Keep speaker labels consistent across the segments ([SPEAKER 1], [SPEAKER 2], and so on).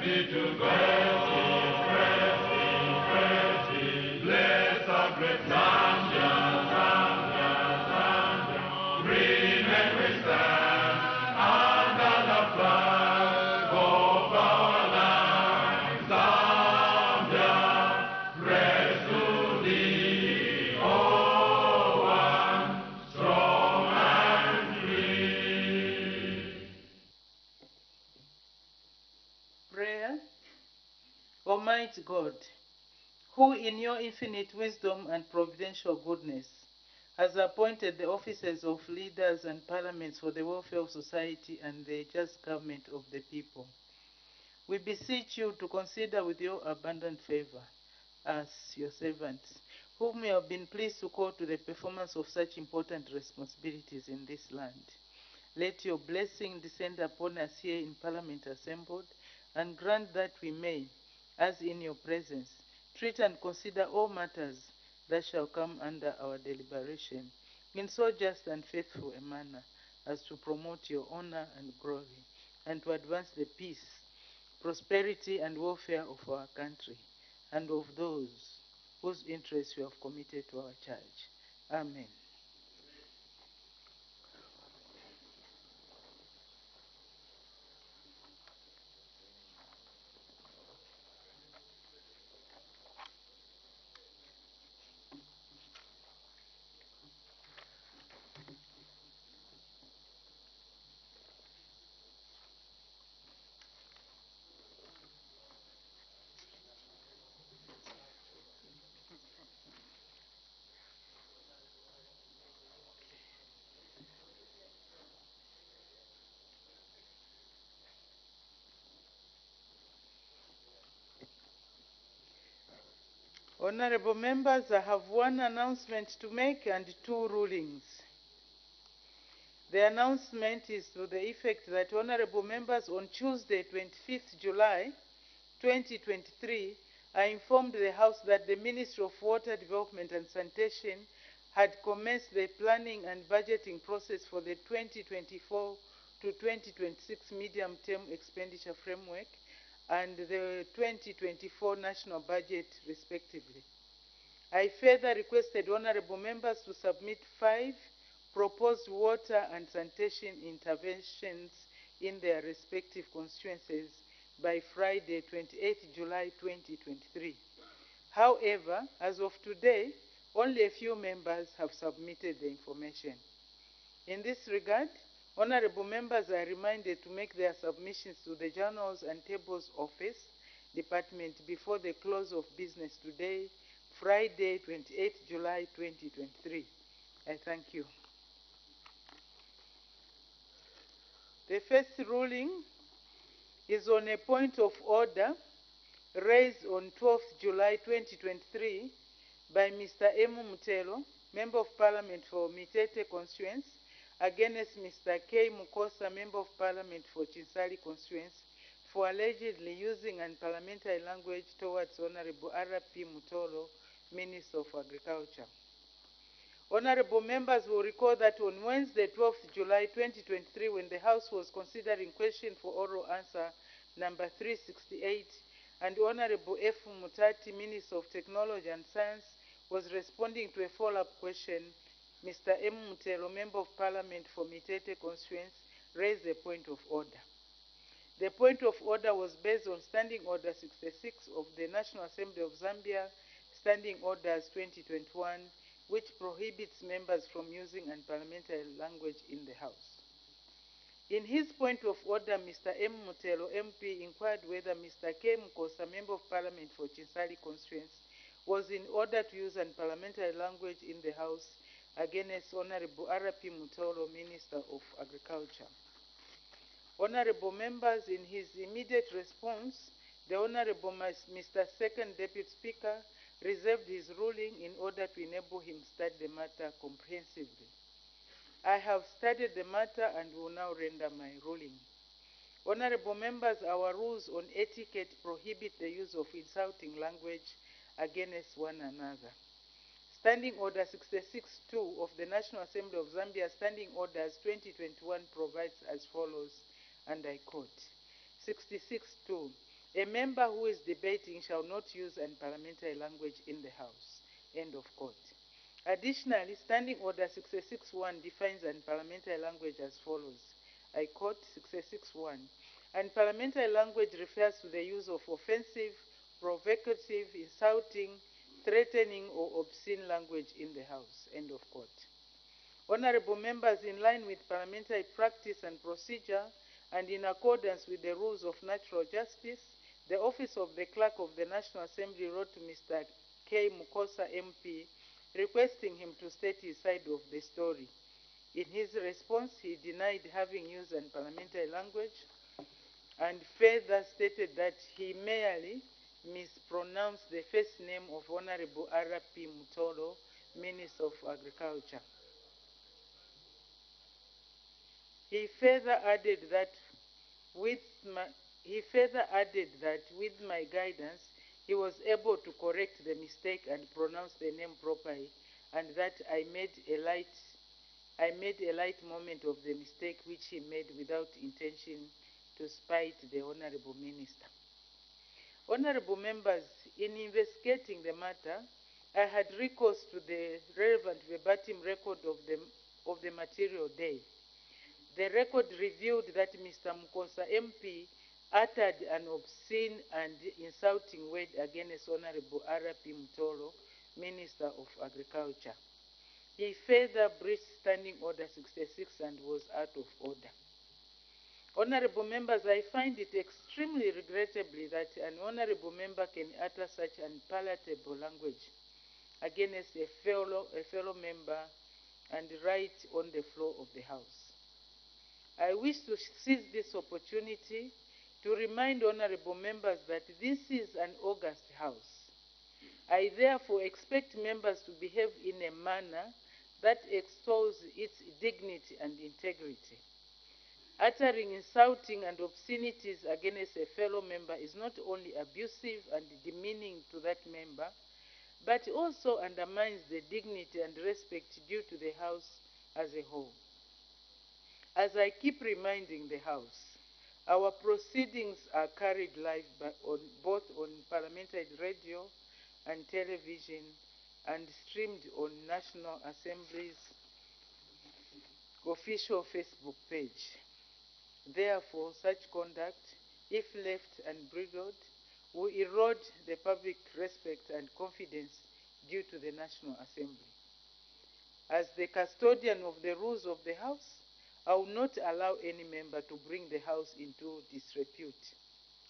[SPEAKER 1] Bless our great Zambia, Zambia, Zambia. Remain we stand under the flag of our land. Zambia, praise to thee, O one, strong and free.
[SPEAKER 2] Prayer. Almighty God, who in your infinite wisdom and providential goodness has appointed the offices of leaders and parliaments for the welfare of society and the just government of the people, we beseech you to consider with your abundant favor us, your servants, whom you have been pleased to call to the performance of such important responsibilities in this land. Let your blessing descend upon us here in Parliament assembled, and grant that we may, as in your presence, treat and consider all matters that shall come under our deliberation in so just and faithful a manner as to promote your honor and glory, and to advance the peace, prosperity, and welfare of our country, and of those whose interests you have committed to our charge. Amen. Honorable members, I have one announcement to make and two rulings. The announcement is to the effect that honorable members on Tuesday, 25th July 2023, I informed the House that the Ministry of Water Development and Sanitation had commenced the planning and budgeting process for the 2024 to 2026 medium-term expenditure framework and the 2024 national budget, respectively. I further requested honorable members to submit 5 proposed water and sanitation interventions in their respective constituencies by Friday, 28 July 2023. However, as of today, only a few members have submitted the information. In this regard, honorable members are reminded to make their submissions to the Journals and Tables Office Department before the close of business today, Friday, 28 July 2023. I thank you. The first ruling is on a point of order raised on 12th July 2023 by Mr. M. Mutelo, Member of Parliament for Mitete Constituency, against Mr. K. Mukosa, Member of Parliament for Chinsali Constituency, for allegedly using unparliamentary language towards Honorable R.P. Mutolo, Minister of Agriculture. Honorable members will recall that on Wednesday, 12th July 2023, when the House was considering question for oral answer number 368, and Honorable F. Mutati, Minister of Technology and Science, was responding to a follow-up question, Mr. M. Mutelo, Member of Parliament for Mitete Constituency, raised a point of order. The point of order was based on Standing Order 66 of the National Assembly of Zambia, Standing Orders 2021, which prohibits members from using unparliamentary language in the House. In his point of order, Mr. M. Mutelo, MP, inquired whether Mr. K. Mukosa, Member of Parliament for Chinsali Constituency, was in order to use unparliamentary language in the House against Honorable R.P. Mutolo, Minister of Agriculture. Honorable members, in his immediate response, the Honorable Mr. Second Deputy Speaker reserved his ruling in order to enable him to study the matter comprehensively. I have studied the matter and will now render my ruling. Honorable members, our rules on etiquette prohibit the use of insulting language against one another. Standing Order 66-2 of the National Assembly of Zambia, Standing Orders 2021 provides as follows, and I quote, 66-2. A member who is debating shall not use unparliamentary language in the House. End of quote. Additionally, Standing Order 661 defines unparliamentary language as follows. I quote 661. Unparliamentary language refers to the use of offensive, provocative, insulting, threatening, or obscene language in the House. End of quote. Honorable members, in line with parliamentary practice and procedure, and in accordance with the rules of natural justice, the Office of the Clerk of the National Assembly wrote to Mr. K. Mukosa MP, requesting him to state his side of the story. In his response, he denied having used unparliamentary language and further stated that he merely mispronounced the first name of Honorable R.P. Mutolo, Minister of Agriculture. He further added that with my guidance, he was able to correct the mistake and pronounce the name properly, and that I made a light moment of the mistake which he made without intention to spite the Honorable Minister. Honorable members, in investigating the matter, I had recourse to the relevant verbatim record of the material day. The record revealed that Mr. Mukosa MP uttered an obscene and insulting word against Honorable R.P. Mutolo, Minister of Agriculture. He further breached Standing Order 66 and was out of order. Honorable members, I find it extremely regrettably that an honorable member can utter such unpalatable language against a fellow member and right on the floor of the House. I wish to seize this opportunity to remind honorable members that this is an august House. I therefore expect members to behave in a manner that extols its dignity and integrity. Uttering insulting and obscenities against a fellow member is not only abusive and demeaning to that member, but also undermines the dignity and respect due to the House as a whole. As I keep reminding the House, our proceedings are carried live both on parliamentary radio and television and streamed on National Assembly's official Facebook page. Therefore, such conduct, if left unbridled, will erode the public respect and confidence due to the National Assembly. As the custodian of the rules of the House, I will not allow any member to bring the House into disrepute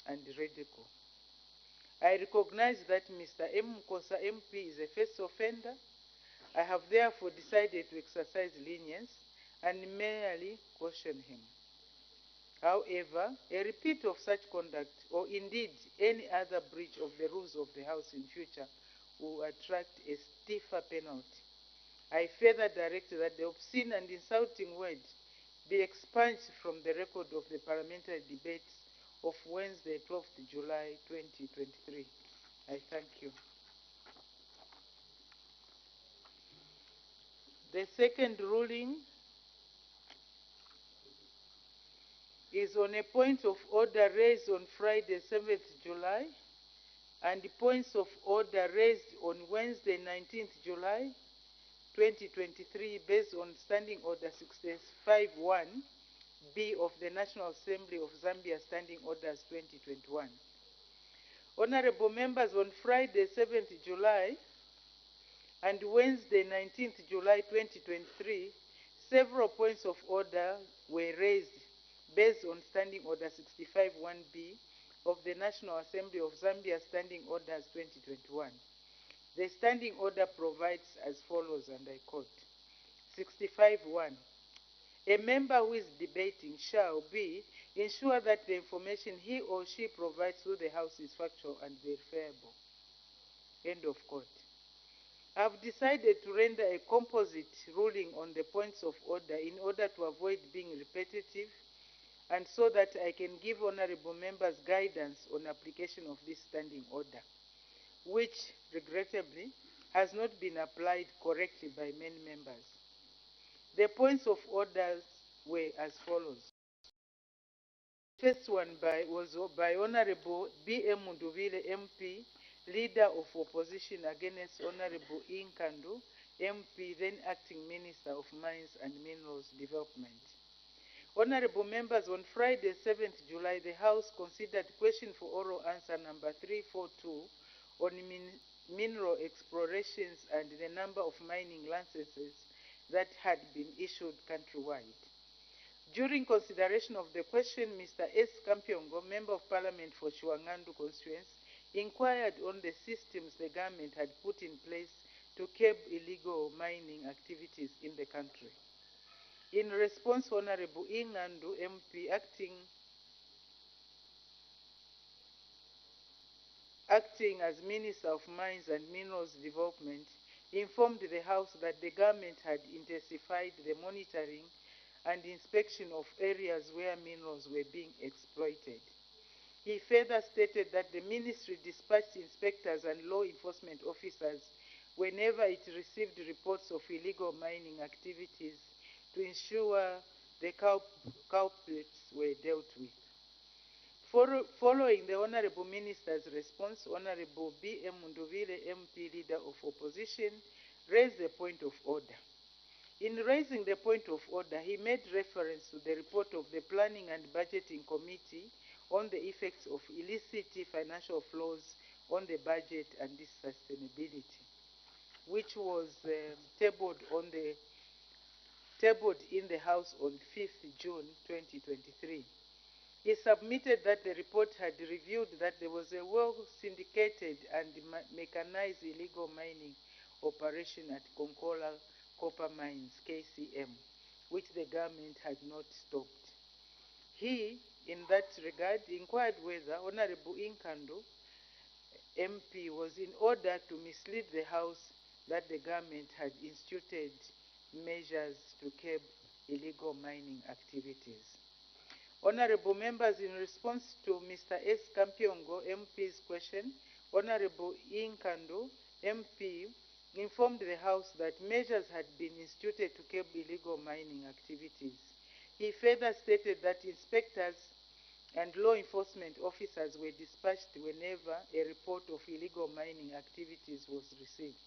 [SPEAKER 2] and ridicule. I recognize that Mr. M. Mukosa MP is a first offender. I have therefore decided to exercise lenience and merely caution him. However, a repeat of such conduct, or indeed any other breach of the rules of the House in future, will attract a stiffer penalty. I further direct that the obscene and insulting word be expunged from the record of the parliamentary debates of Wednesday, 12th July 2023. I thank you. The second ruling is on a point of order raised on Friday, 7th July, and points of order raised on Wednesday, 19th July, 2023, based on Standing Order 651B of the National Assembly of Zambia Standing Orders 2021. Honorable members, on Friday, 7th July, and Wednesday, 19th July 2023, several points of order were raised based on Standing Order 651B of the National Assembly of Zambia Standing Orders 2021. The standing order provides as follows, and I quote, 65.1. A member who is debating shall be ensure that the information he or she provides to the House is factual and verifiable. End of quote. I have decided to render a composite ruling on the points of order in order to avoid being repetitive and so that I can give honorable members guidance on application of this standing order, which, regrettably, has not been applied correctly by many members. The points of orders were as follows. first one was by Honorable B.M. Nduvile MP, Leader of Opposition against Honorable Inkandu, MP, then Acting Minister of Mines and Minerals Development. Honorable members, on Friday, 7th July, the House considered question for oral answer number 342 on mineral explorations and the number of mining licenses that had been issued countrywide. During consideration of the question, Mr. S. Kampyongo, Member of Parliament for Chuangandu constituency, inquired on the systems the government had put in place to curb illegal mining activities in the country. In response, Honorable Ingandu MP, acting as Minister of Mines and Minerals Development, informed the House that the government had intensified the monitoring and inspection of areas where minerals were being exploited. He further stated that the ministry dispatched inspectors and law enforcement officers whenever it received reports of illegal mining activities to ensure the culprits were dealt with. Following the Honorable Minister's response, Honorable B.M. Nduvile MP, Leader of Opposition, raised a point of order. In raising the point of order, he made reference to the report of the Planning and Budgeting Committee on the effects of illicit financial flows on the budget and its sustainability, which was tabled in the House on 5th June 2023. He submitted that the report had revealed that there was a well-syndicated and mechanized illegal mining operation at Konkola Copper Mines, KCM, which the government had not stopped. He, in that regard, inquired whether Honorable Inkandu, MP, was in order to mislead the House that the government had instituted measures to curb illegal mining activities. Honorable members, in response to Mr. S. Kampyongo, MP's question, Honorable Inkandu, MP, informed the House that measures had been instituted to curb illegal mining activities. He further stated that inspectors and law enforcement officers were dispatched whenever a report of illegal mining activities was received.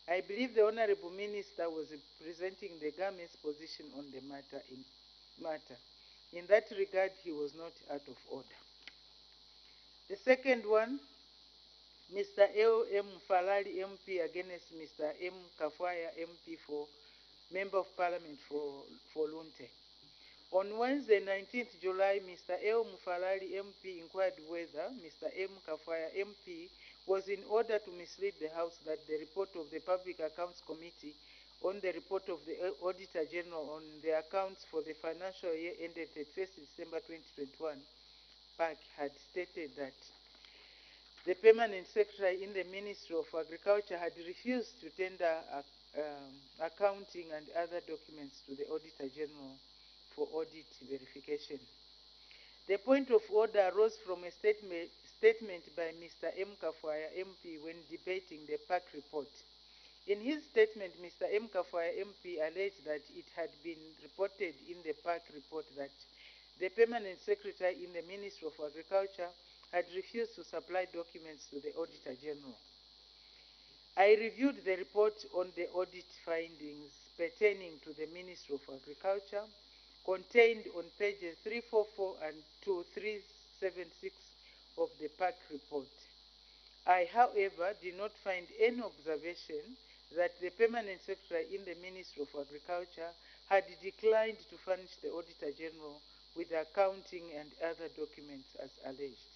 [SPEAKER 2] I believe the Honorable Minister was presenting the government's position on the matter. In that regard, he was not out of order. The second one, Mr. L. M. Falali MP against Mr. M. Kafwaya MP for Member of Parliament for Lunte. On Wednesday, 19th July, Mr. L. Mufalali MP inquired whether Mr. M. Kafwaya MP was in order to mislead the House that the report of the Public Accounts Committee on the report of the Auditor General on the accounts for the financial year ended 31st December 2021, PAC, had stated that the Permanent Secretary in the Ministry of Agriculture had refused to tender accounting and other documents to the Auditor General for audit verification. The point of order arose from a statement by Mr. M. Kafwaya MP when debating the PAC report. In his statement, Mr. M. Kafwaya MP alleged that it had been reported in the PAC report that the Permanent Secretary in the Ministry of Agriculture had refused to supply documents to the Auditor General. I reviewed the report on the audit findings pertaining to the Ministry of Agriculture, contained on pages 344 and to 376 of the PAC report. I, however, did not find any observation that the Permanent Secretary in the Ministry of Agriculture had declined to furnish the Auditor General with accounting and other documents as alleged.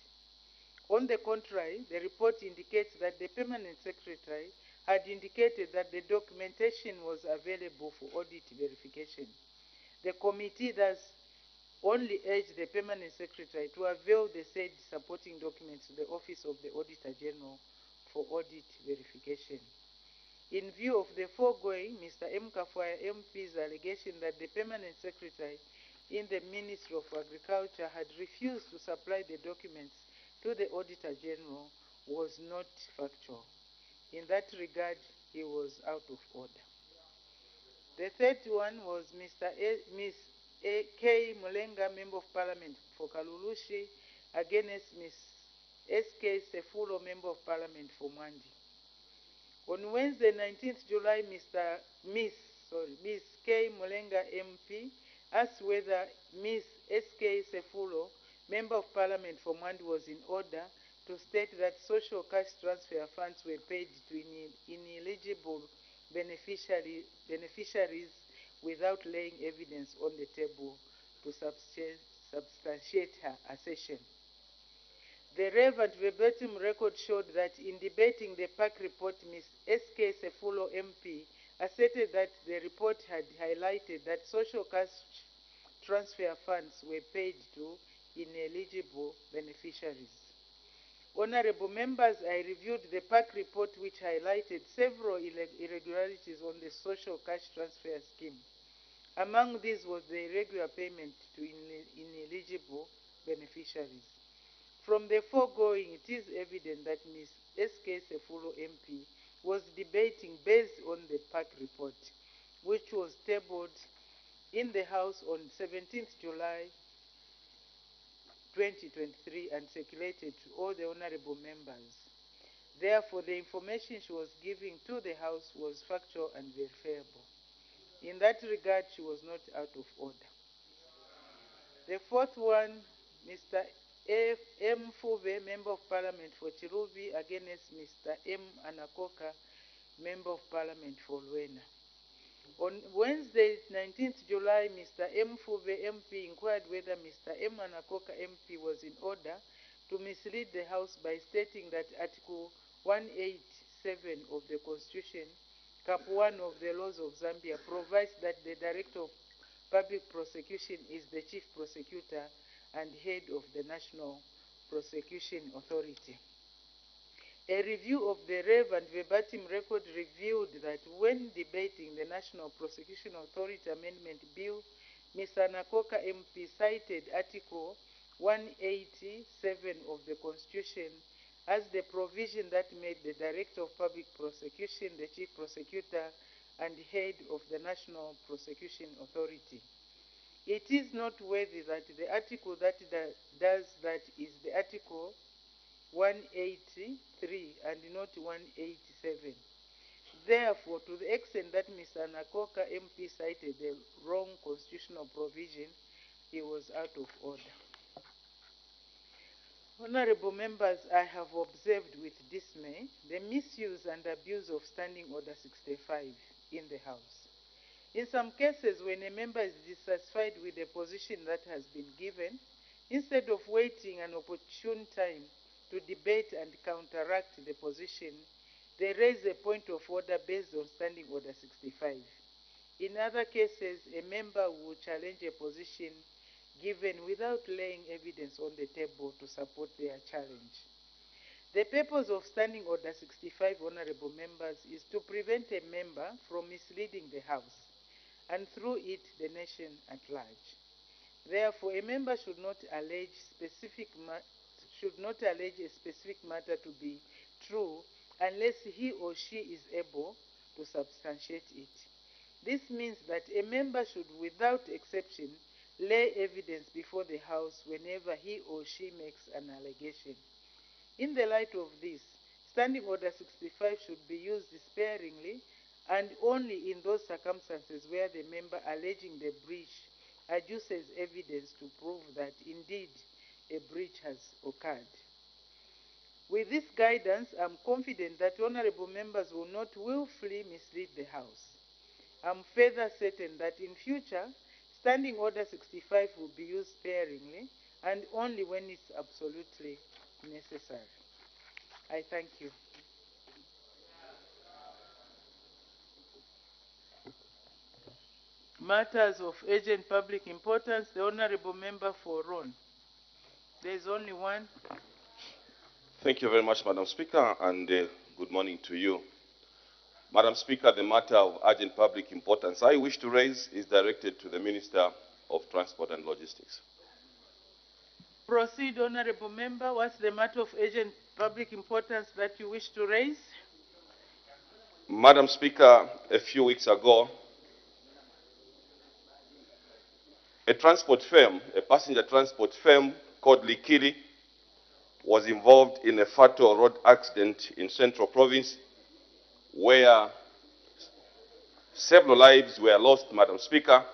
[SPEAKER 2] On the contrary, the report indicates that the Permanent Secretary had indicated that the documentation was available for audit verification. The committee thus only urged the Permanent Secretary to avail the said supporting documents to the Office of the Auditor General for audit verification. In view of the foregoing, Mr. M. Kafwaya MP's allegation that the Permanent Secretary in the Ministry of Agriculture had refused to supply the documents to the Auditor General was not factual. In that regard, he was out of order. The third one was Ms. K. Mulenga, Member of Parliament for Kalulushi, against Ms. S.K. Sefulo, Member of Parliament for Mwandi. On Wednesday, 19th July, Ms. K. Mulenga, MP, asked whether Ms. S.K. Sefulo, Member of Parliament for Mwandi, was in order to state that social cash transfer funds were paid to ineligible beneficiaries without laying evidence on the table to substantiate her assertion. The relevant verbatim record showed that in debating the PAC report, Ms. S.K. Sefulo MP asserted that the report had highlighted that social cash transfer funds were paid to ineligible beneficiaries. Honorable members, I reviewed the PAC report which highlighted several irregularities on the social cash transfer scheme. Among these was the irregular payment to ineligible beneficiaries. From the foregoing, it is evident that Ms. S.K. Sefulo MP was debating based on the PAC report, which was tabled in the House on 17th July 2023 and circulated to all the honorable members. Therefore, the information she was giving to the House was factual and verifiable. In that regard, she was not out of order. The fourth one, Mr. M. Fuve, Member of Parliament for Chiruvi, against Mr. M. Anakoka, Member of Parliament for Luena. On Wednesday, 19th July, Mr. M. Fuve MP inquired whether Mr. M. Anakoka MP was in order to mislead the House by stating that Article 187 of the Constitution, Cap 1 of the laws of Zambia, provides that the Director of Public Prosecution is the Chief Prosecutor and head of the National Prosecution Authority. A review of the relevant verbatim record revealed that when debating the National Prosecution Authority Amendment Bill, Mr. Anakoka MP cited Article 187 of the Constitution as the provision that made the Director of Public Prosecution the Chief Prosecutor and head of the National Prosecution Authority. It is noteworthy that the article that does that is the Article 183 and not 187. Therefore, to the extent that Mr. Anakoka MP cited the wrong constitutional provision, he was out of order. Honorable members, I have observed with dismay the misuse and abuse of Standing Order 65 in the House. In some cases, when a member is dissatisfied with the position that has been given, instead of waiting an opportune time to debate and counteract the position, they raise a point of order based on Standing Order 65. In other cases, a member will challenge a position given without laying evidence on the table to support their challenge. The purpose of Standing Order 65, honorable members, is to prevent a member from misleading the House, and through it, the nation at large. Therefore, a member should not allege a specific matter to be true unless he or she is able to substantiate it. This means that a member should, without exception, lay evidence before the House whenever he or she makes an allegation. In the light of this, Standing Order 65 should be used sparingly and only in those circumstances where the member alleging the breach adduces evidence to prove that indeed a breach has occurred. With this guidance, I'm confident that honorable members will not willfully mislead the House. I'm further certain that in future, Standing Order 65 will be used sparingly and only when it's absolutely necessary. I thank you. Matters of urgent public importance, the honorable member for Ron. There is only one.
[SPEAKER 3] Thank you very much, Madam Speaker, and good morning to you. Madam Speaker, the matter of urgent public importance I wish to raise is directed to the Minister of Transport and Logistics.
[SPEAKER 2] Proceed, honorable member. What's the matter of urgent public importance that you wish to raise?
[SPEAKER 3] Madam Speaker, a few weeks ago, a transport firm, a passenger transport firm called Likili, was involved in a fatal road accident in Central Province where several lives were lost, Madam Speaker,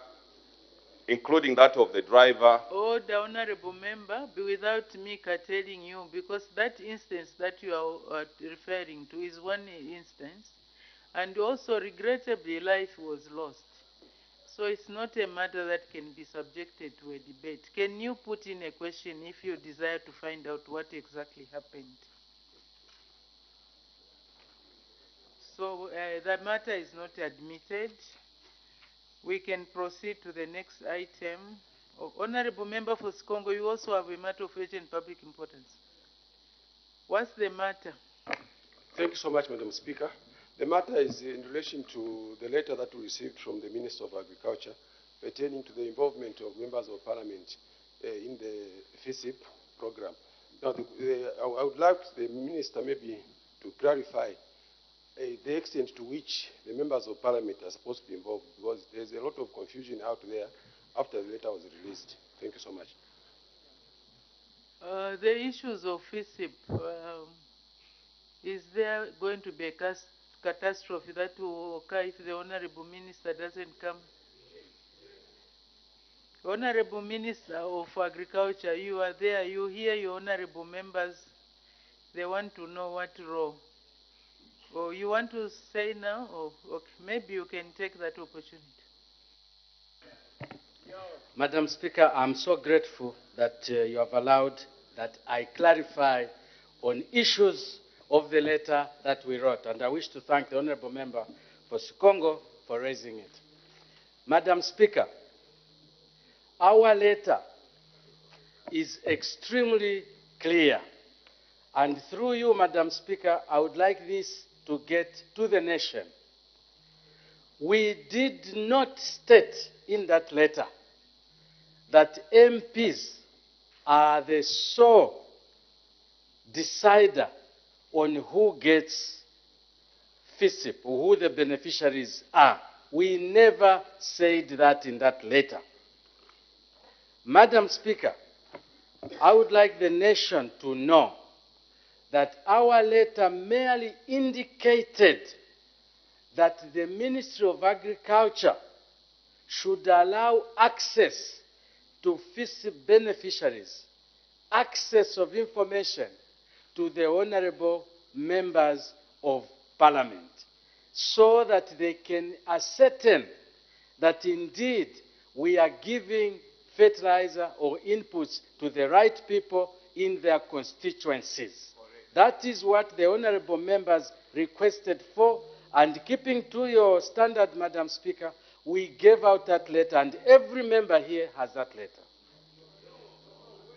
[SPEAKER 3] including that of the driver.
[SPEAKER 2] Order, honorable member, without me curtailing you, because that instance that you are referring to is one instance, and also regrettably life was lost. So it's not a matter that can be subjected to a debate. Can you put in a question if you desire to find out what exactly happened? So the matter is not admitted. We can proceed to the next item. Oh, honorable member for Sikongo, you also have a matter of urgent public importance. What's the matter?
[SPEAKER 4] Thank you so much, Madam Speaker. The matter is in relation to the letter that we received from the Minister of Agriculture pertaining to the involvement of members of Parliament in the FISIP program. Now, I would like the Minister maybe to clarify the extent to which the members of Parliament are supposed to be involved, because there's a lot of confusion out there after the letter was released. Thank you so much.
[SPEAKER 2] The issues of FISIP, is there going to be a catastrophe that will occur if the Honorable Minister doesn't come? Honorable Minister of Agriculture, you are there, you hear your honorable members, they want to know what role. Or you want to say now, or okay, maybe you can take that opportunity.
[SPEAKER 5] Madam Speaker, I'm so grateful that you have allowed that I clarify on issues of the letter that we wrote, and I wish to thank the Honourable Member for Sikongo for raising it. Madam Speaker, our letter is extremely clear, and through you, Madam Speaker, I would like this to get to the nation. We did not state in that letter that MPs are the sole decider on who gets FISIP, or who the beneficiaries are. We never said that in that letter. Madam Speaker, I would like the nation to know that our letter merely indicated that the Ministry of Agriculture should allow access to FISIP beneficiaries, access of information to the honorable members of Parliament, so that they can ascertain that indeed we are giving fertilizer or inputs to the right people in their constituencies. That is what the honorable members requested for, and keeping to your standard, Madam Speaker, we gave out that letter, and every member here has that letter.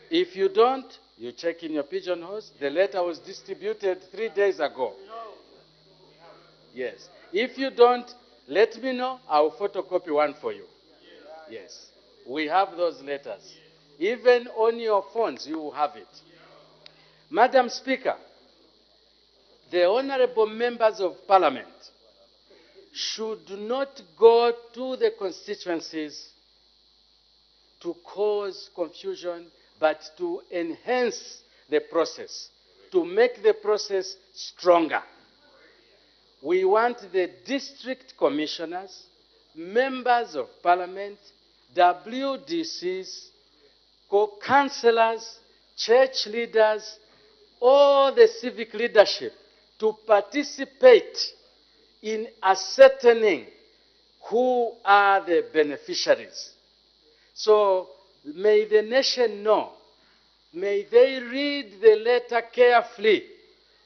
[SPEAKER 5] If you don't, you check in your pigeonholes. The letter was distributed 3 days ago. Yes. If you don't, let me know. I'll photocopy one for you. Yes. We have those letters. Even on your phones, you will have it. Madam Speaker, the honorable members of Parliament should not go to the constituencies to cause confusion, but to enhance the process, to make the process stronger. We want the district commissioners, members of Parliament, WDCs, co-councillors, church leaders, all the civic leadership to participate in ascertaining who are the beneficiaries. So may the nation know, may they read the letter carefully.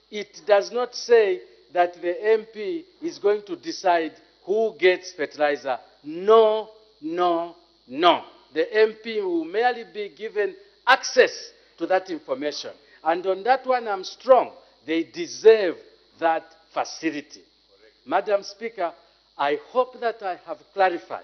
[SPEAKER 5] It does not say that the MP is going to decide who gets fertilizer. No, no, no. The MP will merely be given access to that information. And on that one, I'm strong. They deserve that facility. Madam Speaker, I hope that I have clarified.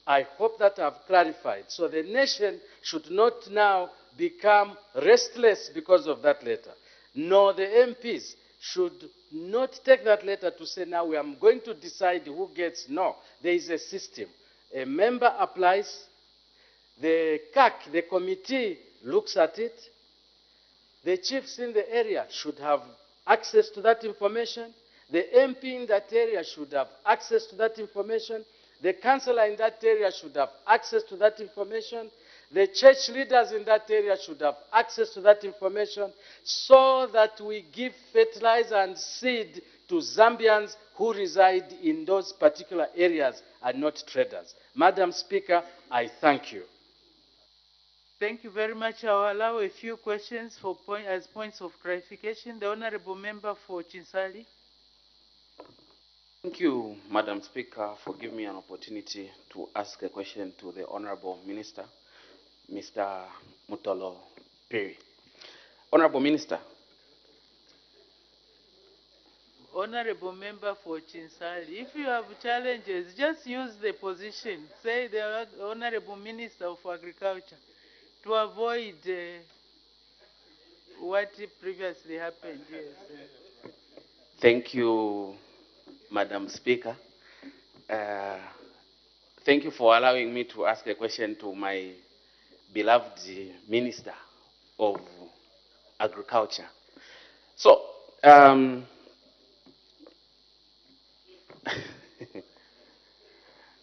[SPEAKER 5] I hope that I have clarified. So the nation should not now become restless because of that letter. No, the MPs should not take that letter to say, now I'm going to decide who gets. No, there is a system. A member applies, The CAC, the committee, looks at it. The chiefs in the area should have access to that information. The MP in that area should have access to that information. The councillor in that area should have access to that information. The church leaders in that area should have access to that information so that we give fertilizer and seed to Zambians who reside in those particular areas and not traders. Madam Speaker, I thank you.
[SPEAKER 2] Thank you very much. I'll allow a few questions as points of clarification. The Honorable Member for Chinsali.
[SPEAKER 6] Thank you, Madam Speaker, for giving me an opportunity to ask a question to the Honorable Minister, Mr. Mutolo Perry. Honorable Minister.
[SPEAKER 2] Honorable Member for Chinsali, if you have challenges, just use the position. Say the Honorable Minister of Agriculture to avoid what previously happened. Yes.
[SPEAKER 6] Thank you, Madam Speaker. Thank you for allowing me to ask a question to my beloved Minister of Agriculture. So,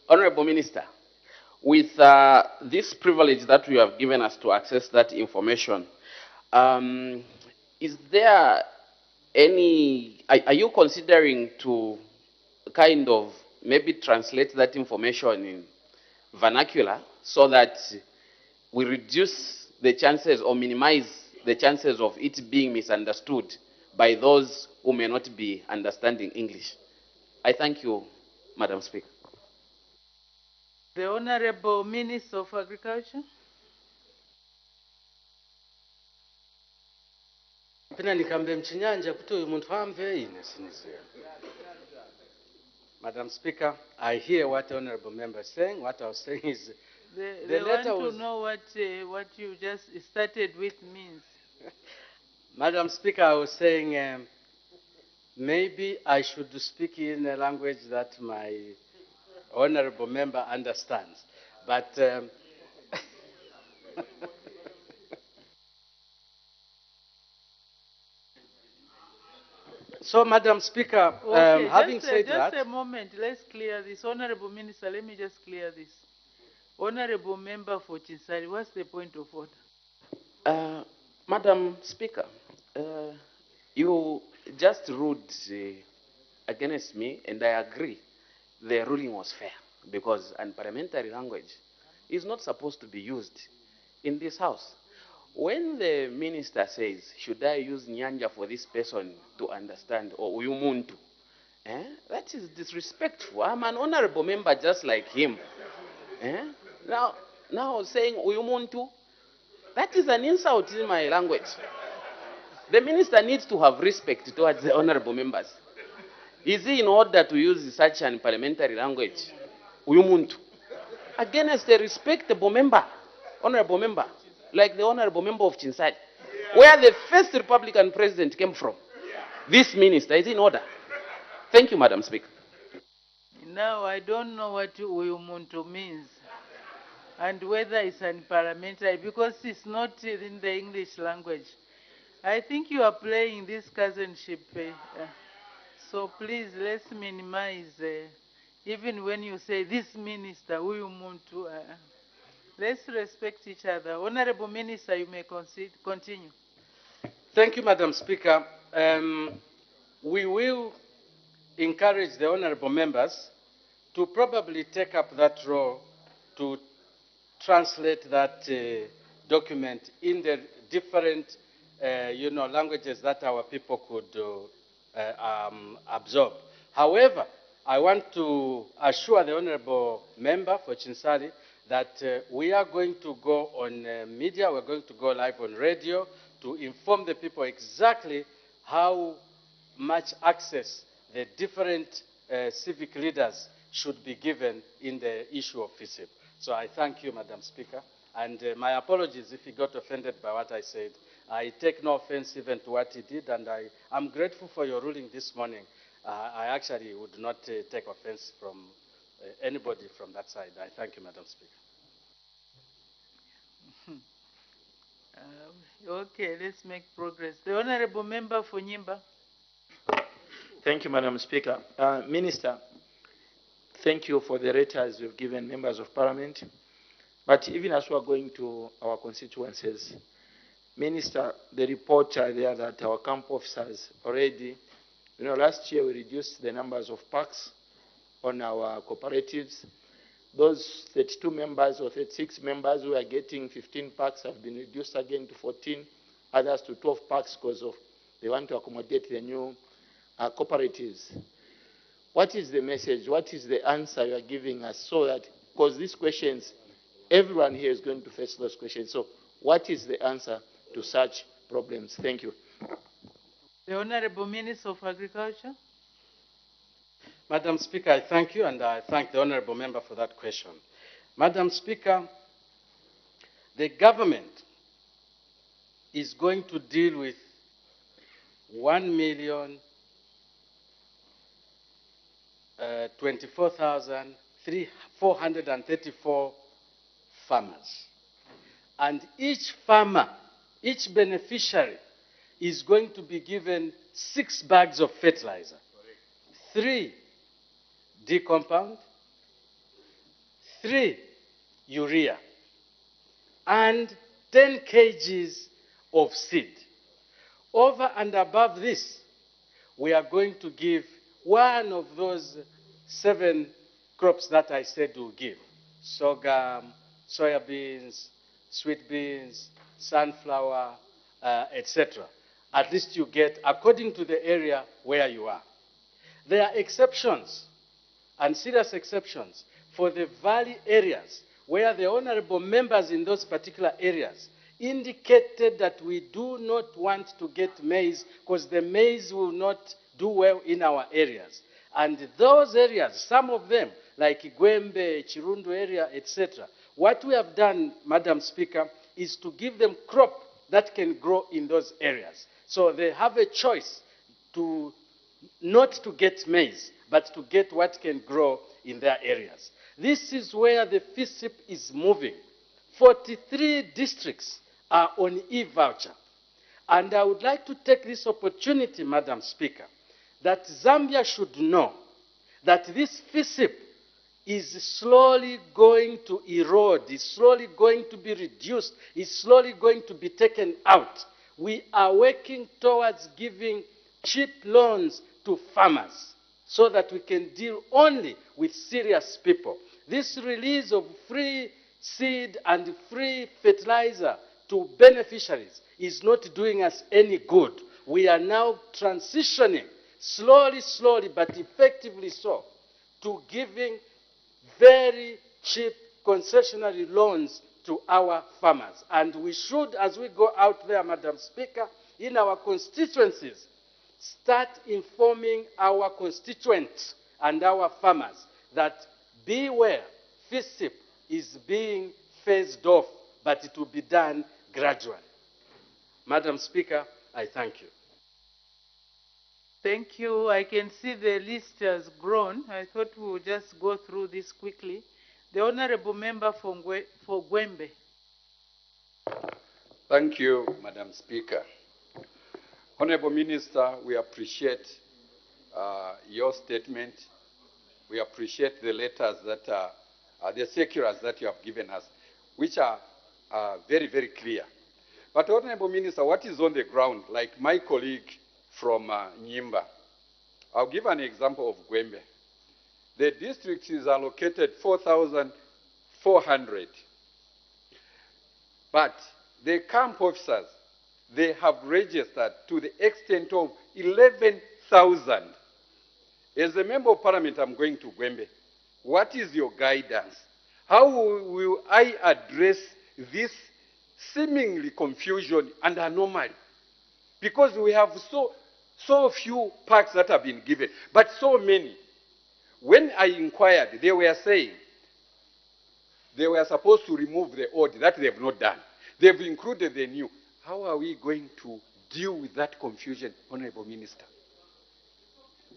[SPEAKER 6] Honorable Minister, with this privilege that you have given us to access that information, is there any, are you considering to kind of maybe translate that information in vernacular so that we reduce the chances or minimize the chances of it being misunderstood by those who may not be understanding English? I thank you, Madam Speaker.
[SPEAKER 2] The Honorable Minister of Agriculture.
[SPEAKER 5] Madam Speaker, I hear what the Honorable Member is saying. What I was saying is
[SPEAKER 2] they want to know what you just started with means.
[SPEAKER 5] Madam Speaker, I was saying maybe I should speak in a language that my Honorable Member understands. But so, Madam Speaker,
[SPEAKER 2] okay,
[SPEAKER 5] having said that...
[SPEAKER 2] Just a moment, let's clear this. Honorable Minister, let me just clear this. Honorable Member for Chinsali, what's the point of order?
[SPEAKER 6] Madam Speaker, you just ruled against me, and I agree. The ruling was fair, because unparliamentary language is not supposed to be used in this house. When the minister says, should I use Nyanja for this person to understand, or Uyumuntu, that is disrespectful. I'm an honorable member just like him. Now saying Uyumuntu, that is an insult in my language. The minister needs to have respect towards the honorable members. Is he in order to use such an parliamentary language, Uyumuntu, against a respectable member, honorable member, like the honorable member of Chinsali, where the first Republican president came from? This minister is in order. Thank you, Madam Speaker.
[SPEAKER 2] Now, I don't know what Uyumuntu means and whether it's unparliamentary, because it's not in the English language. I think you are playing this cousinship. So please, let's minimize, even when you say this minister, Uyumuntu, let's respect each other. Honorable Minister, you may continue.
[SPEAKER 5] Thank you, Madam Speaker. We will encourage the honorable members to probably take up that role to translate that document in the different languages that our people could absorb. However, I want to assure the honorable member for Chinsali that we are going to go on media, we're going to go live on radio to inform the people exactly how much access the different civic leaders should be given in the issue of FISIP. So I thank you, Madam Speaker, and my apologies if he got offended by what I said. I take no offense even to what he did, and I'm grateful for your ruling this morning. I actually would not take offense from anybody from that side. I thank you, Madam Speaker.
[SPEAKER 2] Okay, let's make progress. The Honorable Member for Nyimba.
[SPEAKER 7] Thank you, Madam Speaker. Minister, thank you for the letters you've given members of parliament. But even as we are going to our constituencies, Minister, the report there that our camp officers already, last year we reduced the numbers of packs on our cooperatives. Those 32 members or 36 members who are getting 15 packs have been reduced again to 14, others to 12 packs because of they want to accommodate the new cooperatives. What is the message? What is the answer you are giving us so that, because these questions, everyone here is going to face those questions. So what is the answer to such problems? Thank you.
[SPEAKER 2] The Honorable Minister of Agriculture.
[SPEAKER 5] Madam Speaker, I thank you, and I thank the Honorable Member for that question. Madam Speaker, the government is going to deal with 1,024,434 farmers. And each farmer, each beneficiary, is going to be given 6 bags of fertilizer, 3 D-compound, 3 urea, and 10 kgs of seed. Over and above this, we are going to give one of those 7 crops that I said we'll give: sorghum, soybeans, sweet beans, sunflower, etc. At least you get according to the area where you are. There are exceptions, and serious exceptions, for the valley areas where the honorable members in those particular areas indicated that we do not want to get maize because the maize will not do well in our areas. And those areas, some of them, like Gwembe, Chirundu area, etc., what we have done, Madam Speaker, is to give them crop that can grow in those areas. So they have a choice to not to get maize, but to get what can grow in their areas. This is where the FISIP is moving. 43 districts are on e-voucher. And I would like to take this opportunity, Madam Speaker, that Zambia should know that this FISIP is slowly going to erode, is slowly going to be reduced, is slowly going to be taken out. We are working towards giving cheap loans to farmers so that we can deal only with serious people. This release of free seed and free fertilizer to beneficiaries is not doing us any good. We are now transitioning slowly, but effectively so, to giving very cheap concessionary loans to our farmers. And we should, as we go out there, Madam Speaker, in our constituencies, start informing our constituents and our farmers that beware, FISIP is being phased off, but it will be done gradually. Madam Speaker, I thank you.
[SPEAKER 2] Thank you. I can see the list has grown. I thought we would just go through this quickly. The Honorable Member for Gwembe.
[SPEAKER 8] Thank you, Madam Speaker. Honorable Minister, we appreciate your statement. We appreciate the letters that the circulars that you have given us, which are very, very clear. But Honorable Minister, what is on the ground? Like my colleague from Nyimba, I'll give an example of Gwembe. The district is allocated 4,400. But the camp officers, they have registered to the extent of 11,000. As a member of parliament, I'm going to Gwembe. What is your guidance? How will I address this seemingly confusion and anomaly? Because we have so few packs that have been given, but so many. When I inquired, they were saying they were supposed to remove the old, that they have not done. They've included the new. How are we going to deal with that confusion, Honorable Minister?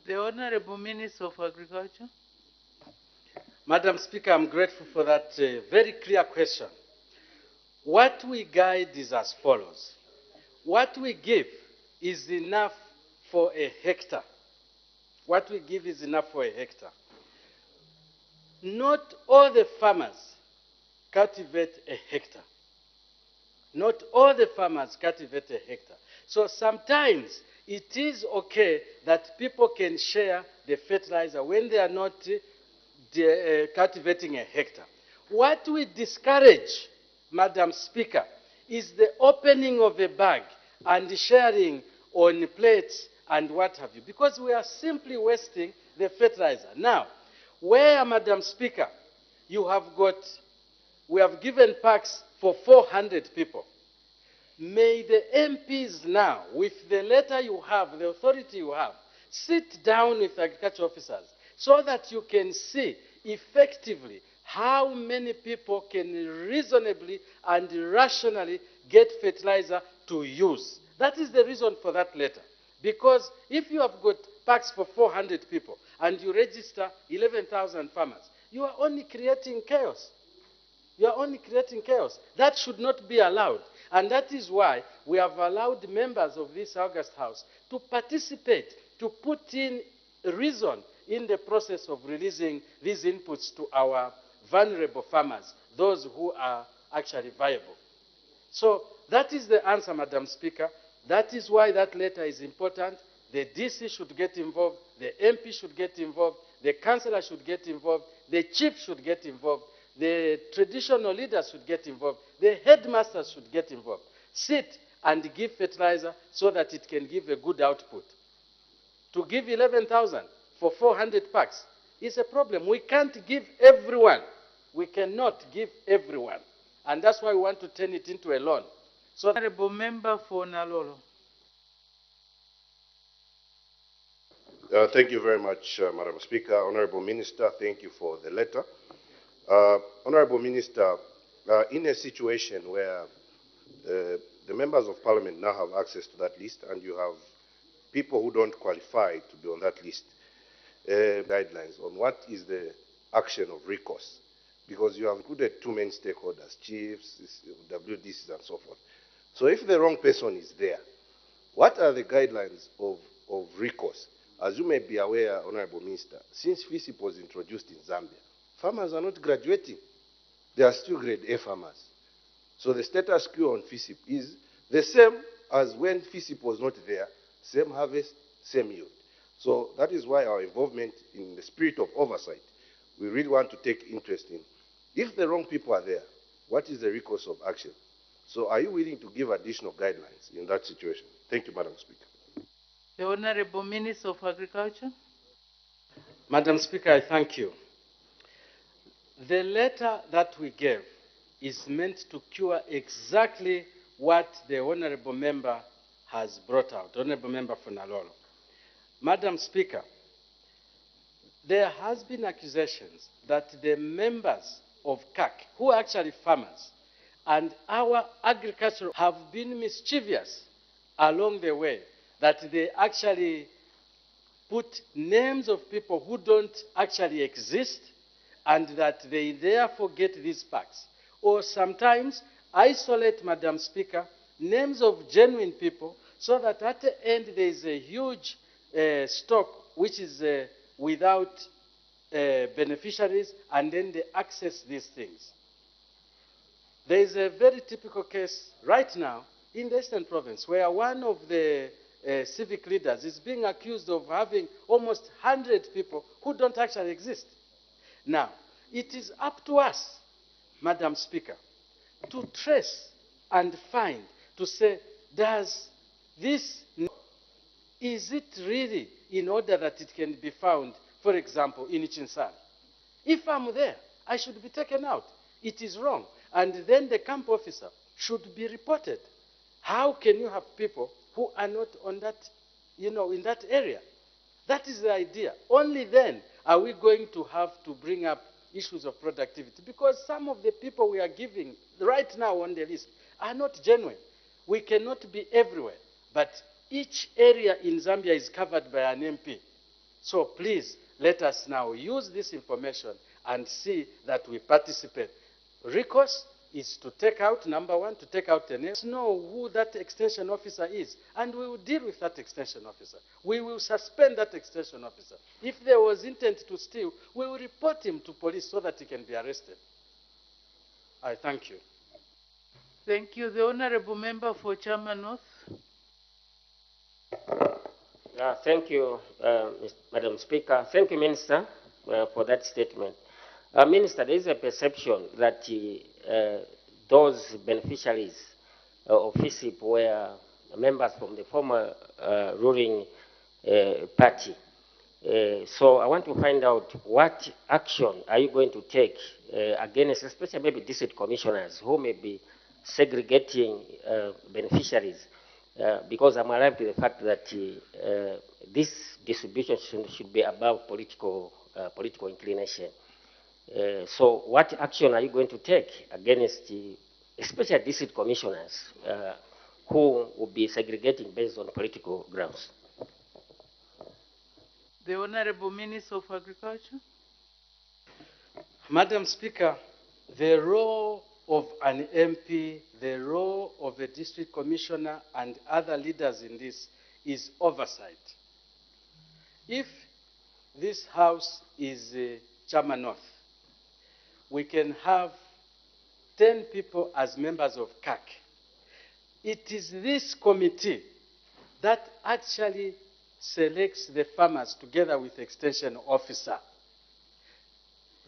[SPEAKER 2] The Honorable Minister of Agriculture.
[SPEAKER 5] Madam Speaker, I'm grateful for that very clear question. What we guide is as follows. What we give is enough for a hectare. What we give is enough for a hectare. Not all the farmers cultivate a hectare. Not all the farmers cultivate a hectare. So sometimes it is okay that people can share the fertilizer when they are not cultivating a hectare. What we discourage, Madam Speaker, is the opening of a bag and sharing on plates and what have you, because we are simply wasting the fertilizer. Now, where, Madam Speaker, we have given packs for 400 people. May the MPs now, with the letter you have, the authority you have, sit down with agriculture officers so that you can see effectively how many people can reasonably and rationally get fertilizer to use. That is the reason for that letter. Because if you have got packs for 400 people and you register 11,000 farmers, you are only creating chaos. You are only creating chaos. That should not be allowed. And that is why we have allowed members of this August House to participate, to put in reason in the process of releasing these inputs to our vulnerable farmers, those who are actually viable. So that is the answer, Madam Speaker. That is why that letter is important. The DC should get involved, the MP should get involved, the councillor should get involved, the chief should get involved, the traditional leaders should get involved, the headmasters should get involved. Sit and give fertilizer so that it can give a good output. To give 11,000 for 400 packs is a problem. We can't give everyone. We cannot give everyone. And that's why we want to turn it into a loan. So,
[SPEAKER 2] Honorable Member for Nalolo.
[SPEAKER 9] Thank you very much, Madam Speaker. Honorable Minister, thank you for the letter. Honorable Minister, in a situation where the members of parliament now have access to that list and you have people who don't qualify to be on that list, guidelines on what is the action of recourse, because you have included two main stakeholders, chiefs, WDCs and so forth. So if the wrong person is there, what are the guidelines of recourse? As you may be aware, Honorable Minister, since FISIP was introduced in Zambia, farmers are not graduating. They are still grade A farmers. So the status quo on FISIP is the same as when FISIP was not there, same harvest, same yield. So that is why our involvement in the spirit of oversight, we really want to take interest in. If the wrong people are there, what is the recourse of action? So are you willing to give additional guidelines in that situation? Thank you, Madam Speaker.
[SPEAKER 2] The Honorable Minister of Agriculture.
[SPEAKER 5] Madam Speaker, I thank you. The letter that we gave is meant to cure exactly what the Honorable Member has brought out, Honorable Member for Nalolo. Madam Speaker, there has been accusations that the members of CAC, who are actually farmers, and our agriculture have been mischievous along the way, that they actually put names of people who don't actually exist and that they therefore get these packs. Or sometimes isolate, Madam Speaker, names of genuine people so that at the end there is a huge stock which is without beneficiaries, and then they access these things. There is a very typical case right now in the Eastern Province where one of the civic leaders is being accused of having almost 100 people who don't actually exist. Now, it is up to us, Madam Speaker, to trace and find, to say, is it really in order that it can be found, for example, in Chinsari? If I'm there, I should be taken out. It is wrong. And then the camp officer should be reported. How can you have people who are not on that, in that area? That is the idea. Only then are we going to have to bring up issues of productivity, because some of the people we are giving right now on the list are not genuine. We cannot be everywhere, but each area in Zambia is covered by an MP. So please, let us now use this information and see that we participate. Recourse, is to take out, number one, to take out the name, know who that extension officer is, and we will deal with that extension officer. We will suspend that extension officer. If there was intent to steal, we will report him to police so that he can be arrested. I thank you.
[SPEAKER 2] Thank you. The Honorable Member for Chairman North.
[SPEAKER 10] Thank you, Madam Speaker. Thank you, Minister, for that statement. Minister, there is a perception that those beneficiaries of FISIP were members from the former ruling party. So I want to find out what action are you going to take against, especially maybe district commissioners who may be segregating beneficiaries, because I'm alive to the fact that this distribution should be above political inclination. So what action are you going to take against especially district commissioners who will be segregating based on political grounds?
[SPEAKER 2] The Honorable Minister of Agriculture.
[SPEAKER 5] Madam Speaker, the role of an MP, the role of a district commissioner and other leaders in this is oversight. If this House is Chairman North, we can have 10 people as members of CAC. It is this committee that actually selects the farmers together with extension officer.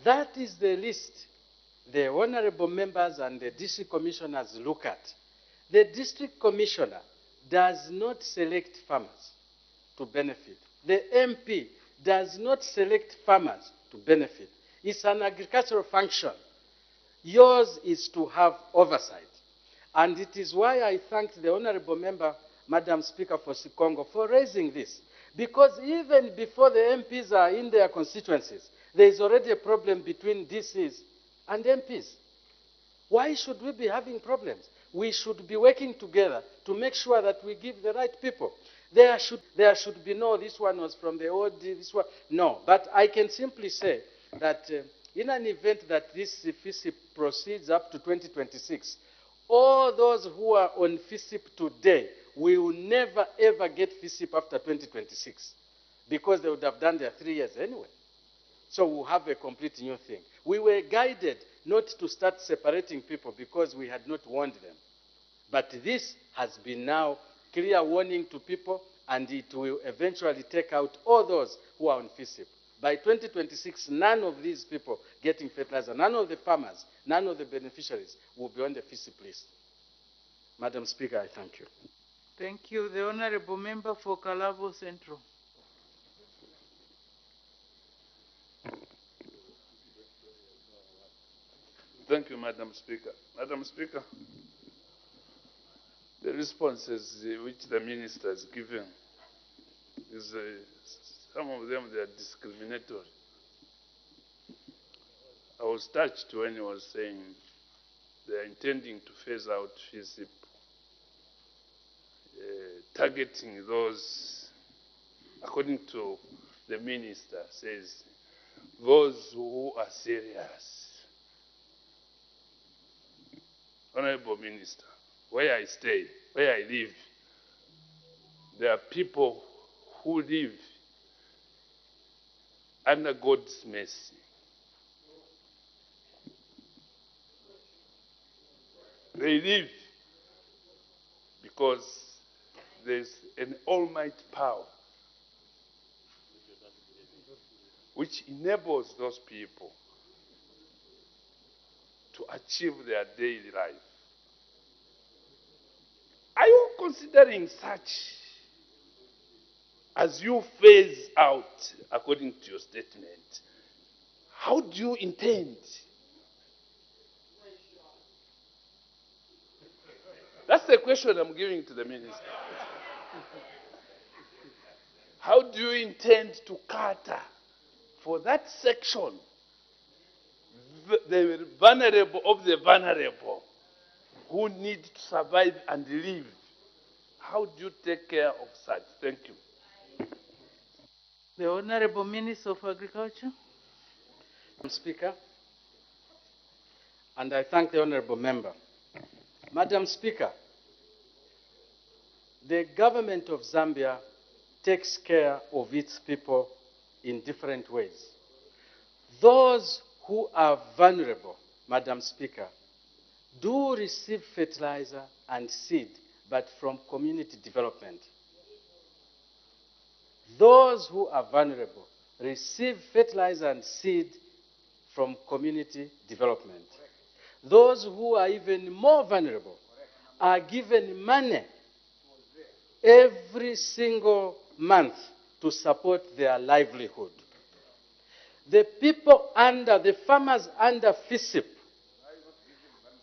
[SPEAKER 5] That is the list the honorable members and the district commissioners look at. The district commissioner does not select farmers to benefit. The MP does not select farmers to benefit. It's an agricultural function. Yours is to have oversight. And it is why I thank the honorable member, Madam Speaker for Sikongo, for raising this. Because even before the MPs are in their constituencies, there is already a problem between DCs and MPs. Why should we be having problems? We should be working together to make sure that we give the right people. There should be no, this one was from the old, this one. No, but I can simply say that in an event that this FISIP proceeds up to 2026, all those who are on FISIP today will never ever get FISIP after 2026 because they would have done their 3 years anyway. So we'll have a complete new thing. We were guided not to start separating people because we had not warned them. But this has been now clear warning to people, and it will eventually take out all those who are on FISIP. By 2026, none of these people getting fertilizer, none of the farmers, none of the beneficiaries will be on the FISIP list. Madam Speaker, I thank you.
[SPEAKER 2] Thank you. The Honorable Member for Kalabo Central.
[SPEAKER 11] Thank you, Madam Speaker. Madam Speaker, the responses which the minister has given is some of them they are discriminatory. I was touched when he was saying they are intending to phase out FISIP, targeting those, according to the minister, says those who are serious. Honorable Minister, where I stay, where I live, there are people who live under God's mercy. They live because there's an almighty power which enables those people to achieve their daily life. Are you considering such as you phase out, according to your statement? How do you intend? That's the question I'm giving to the minister. How do you intend to cater for that section, the vulnerable of the vulnerable, who need to survive and live? How do you take care of such? Thank you.
[SPEAKER 2] The Honorable Minister of Agriculture.
[SPEAKER 5] Speaker, and I thank the honorable member. Madam Speaker, the government of Zambia takes care of its people in different ways. Those who are vulnerable, Madam Speaker, do receive fertilizer and seed, but from community development. Those who are vulnerable receive fertilizer and seed from community development. Those who are even more vulnerable are given money every single month to support their livelihood. The people under, the farmers under FISIP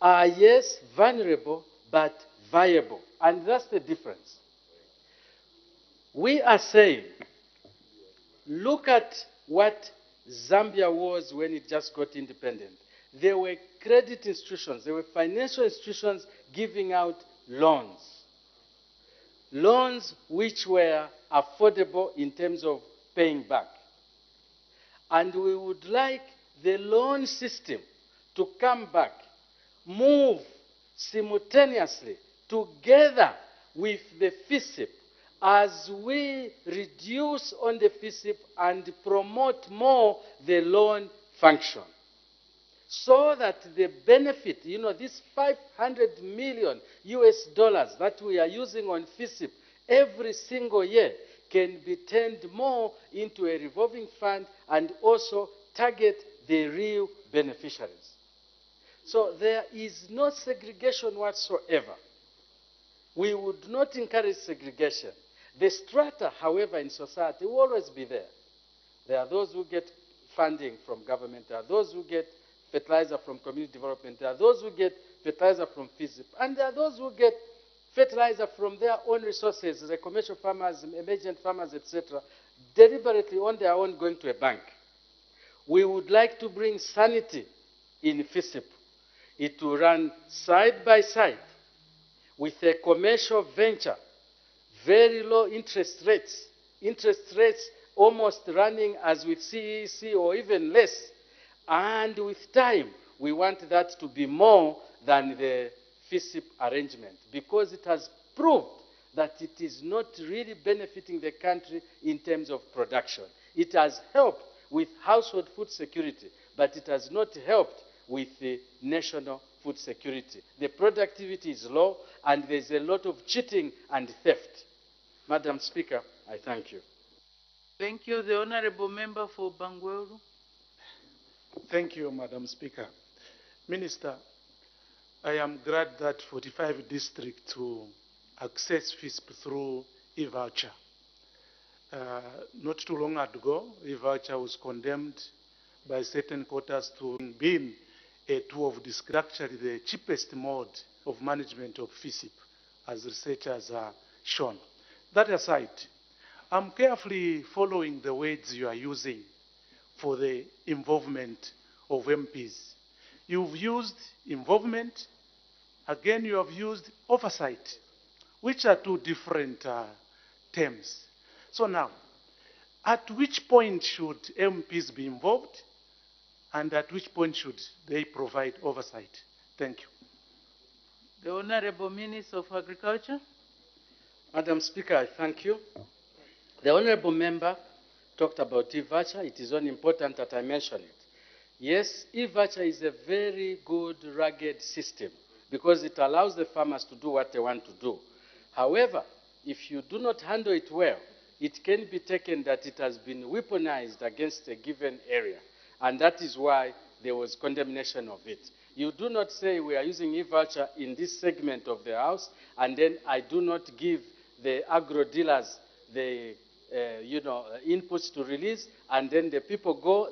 [SPEAKER 5] are, yes, vulnerable, but viable. And that's the difference. We are saying, look at what Zambia was when it just got independent. There were credit institutions, there were financial institutions giving out loans. Loans which were affordable in terms of paying back. And we would like the loan system to come back, move simultaneously together with the FISIP as we reduce on the FISIP and promote more the loan function. So that the benefit, you know, this $500 million US dollars that we are using on FISIP every single year can be turned more into a revolving fund and also target the real beneficiaries. So there is no segregation whatsoever. We would not encourage segregation. The strata, however, in society will always be there. There are those who get funding from government, there are those who get fertilizer from community development, there are those who get fertilizer from FISIP, and there are those who get fertilizer from their own resources, the commercial farmers, emergent farmers, etc., deliberately on their own going to a bank. We would like to bring sanity in FISIP. It will run side by side with a commercial venture, very low interest rates almost running as with CEC or even less. And with time, we want that to be more than the FISIP arrangement because it has proved that it is not really benefiting the country in terms of production. It has helped with household food security, but it has not helped with the national food security. The productivity is low, and there's a lot of cheating and theft. Madam Speaker, I thank you.
[SPEAKER 2] Thank you. The Honorable Member for Bangweru.
[SPEAKER 12] Thank you, Madam Speaker. Minister, I am glad that 45 districts will access FISP through e-voucher. Not too long ago, e-voucher was condemned by certain quarters to being a tool of actually the cheapest mode of management of FISIP, as researchers are shown. That aside, I'm carefully following the words you are using for the involvement of MPs. You've used involvement, again you have used oversight, which are two different terms. So now, at which point should MPs be involved, and at which point should they provide oversight? Thank you.
[SPEAKER 2] The Honorable Minister of Agriculture.
[SPEAKER 5] Madam Speaker, I thank you. The Honorable Member talked about e-voucher. It is only important that I mention it. Yes, e-voucher is a very good, rugged system because it allows the farmers to do what they want to do. However, if you do not handle it well, it can be taken that it has been weaponized against a given area. And that is why there was condemnation of it. You do not say we are using e-voucher in this segment of the House, and then I do not give the agro dealers the inputs to release, and then the people go